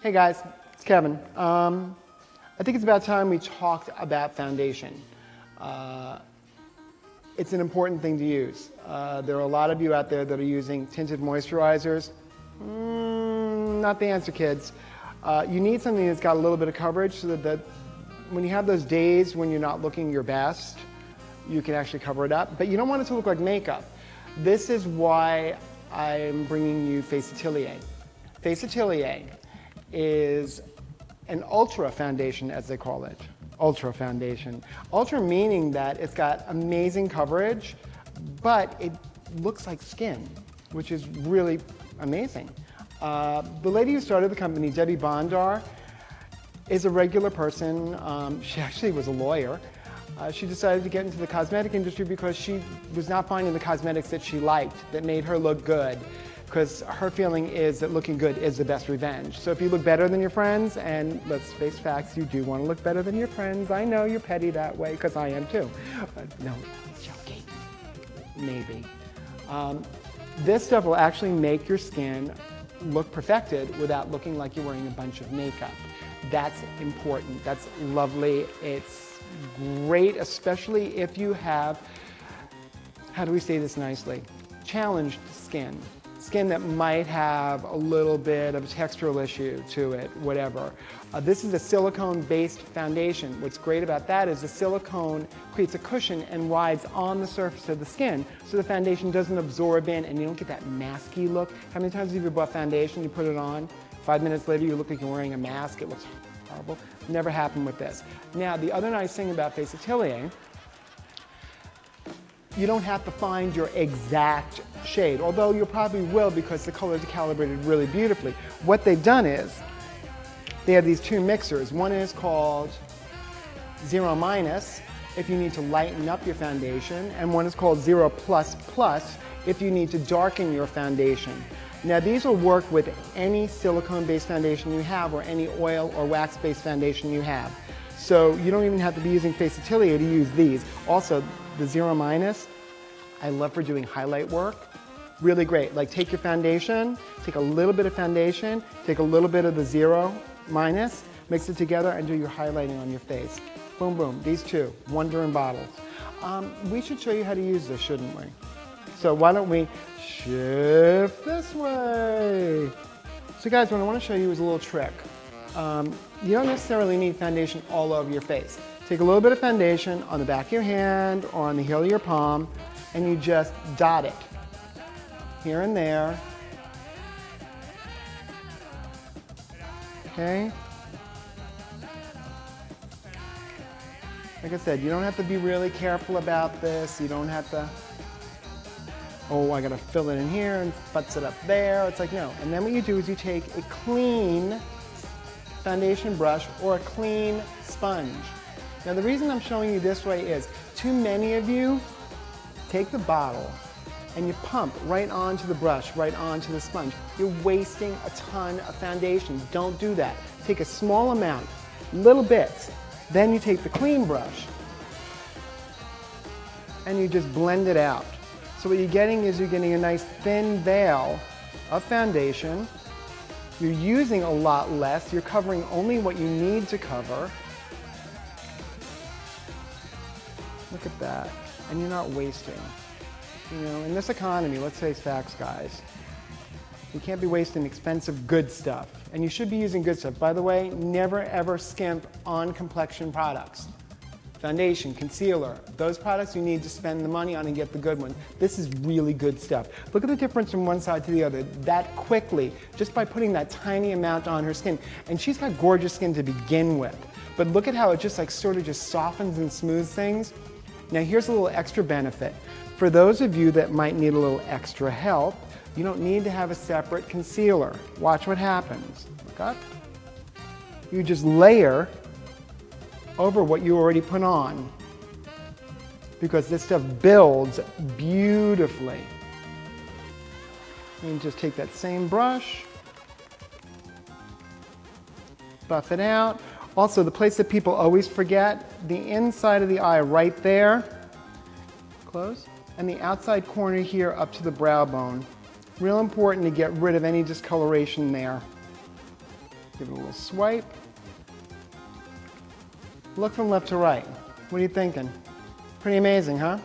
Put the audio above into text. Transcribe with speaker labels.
Speaker 1: Hey guys, it's Kevin. I think it's about time we talked about foundation. It's an important thing to use. There are a lot of you out there that are using tinted moisturizers. Not the answer, kids. You need something that's got a little bit of coverage so that when you have those days when you're not looking your best, you can actually cover it up. But you don't want it to look like makeup. This is why I'm bringing you FACEatelier. FACEatelier is an ultra foundation, as they call it. Ultra foundation. Ultra meaning that it's got amazing coverage, but it looks like skin, which is really amazing. The lady who started the company, Debbie Bondar, is a regular person. She actually was a lawyer. She decided to get into the cosmetic industry because she was not finding the cosmetics that she liked, that made her look good. Because her feeling is that looking good is the best revenge. So if you look better than your friends, and let's face facts, you do want to look better than your friends. I know you're petty that way, because I am too. No, it's joking. Maybe. This stuff will actually make your skin look perfected without looking like you're wearing a bunch of makeup. That's important. That's lovely. It's great, especially if you have, how do we say this nicely, challenged skin. Skin that might have a little bit of a textural issue to it, whatever. This is a silicone-based foundation. What's great about that is the silicone creates a cushion and rides on the surface of the skin, so the foundation doesn't absorb in and you don't get that masky look. How many times have you bought foundation, you put it on, 5 minutes later you look like you're wearing a mask, it looks horrible. Never happened with this. Now, the other nice thing about FACEatelier, you don't have to find your exact shade, although you probably will because the colors are calibrated really beautifully. What they've done is, they have these two mixers. One is called 0- if you need to lighten up your foundation, and one is called 0++ if you need to darken your foundation. Now these will work with any silicone-based foundation you have or any oil or wax-based foundation you have. So you don't even have to be using FACEatelier to use these. Also, the 0-, I love for doing highlight work. Really great. Like take your foundation, take a little bit of foundation, take a little bit of the 0-, mix it together and do your highlighting on your face. Boom, boom. These two, wonder in bottles. We should show you how to use this, shouldn't we? So why don't we shift this way? So guys, what I want to show you is a little trick. You don't necessarily need foundation all over your face. Take a little bit of foundation on the back of your hand or on the heel of your palm, and you just dot it here and there. Okay? Like I said, you don't have to be really careful about this. You don't have to, oh, I gotta fill it in here and futz it up there. It's like, no. And then what you do is you take a clean foundation brush or a clean sponge. Now the reason I'm showing you this way is, too many of you take the bottle and you pump right onto the brush, right onto the sponge. You're wasting a ton of foundation. Don't do that. Take a small amount, little bits. Then you take the clean brush and you just blend it out. So what you're getting is you're getting a nice thin veil of foundation. You're using a lot less. You're covering only what you need to cover. Look at that. And you're not wasting. You know, in this economy, let's face facts, guys. You can't be wasting expensive good stuff. And you should be using good stuff. By the way, never ever skimp on complexion products. Foundation, concealer, those products you need to spend the money on and get the good ones. This is really good stuff. Look at the difference from one side to the other that quickly, just by putting that tiny amount on her skin. And she's got gorgeous skin to begin with. But look at how it just like sort of just softens and smooths things. Now here's a little extra benefit. For those of you that might need a little extra help, you don't need to have a separate concealer. Watch what happens. Look up. You just layer over what you already put on, because this stuff builds beautifully. You can just take that same brush, buff it out. Also, the place that people always forget, the inside of the eye right there, close, and the outside corner here up to the brow bone. Real important to get rid of any discoloration there. Give it a little swipe. Look from left to right. What are you thinking? Pretty amazing, huh?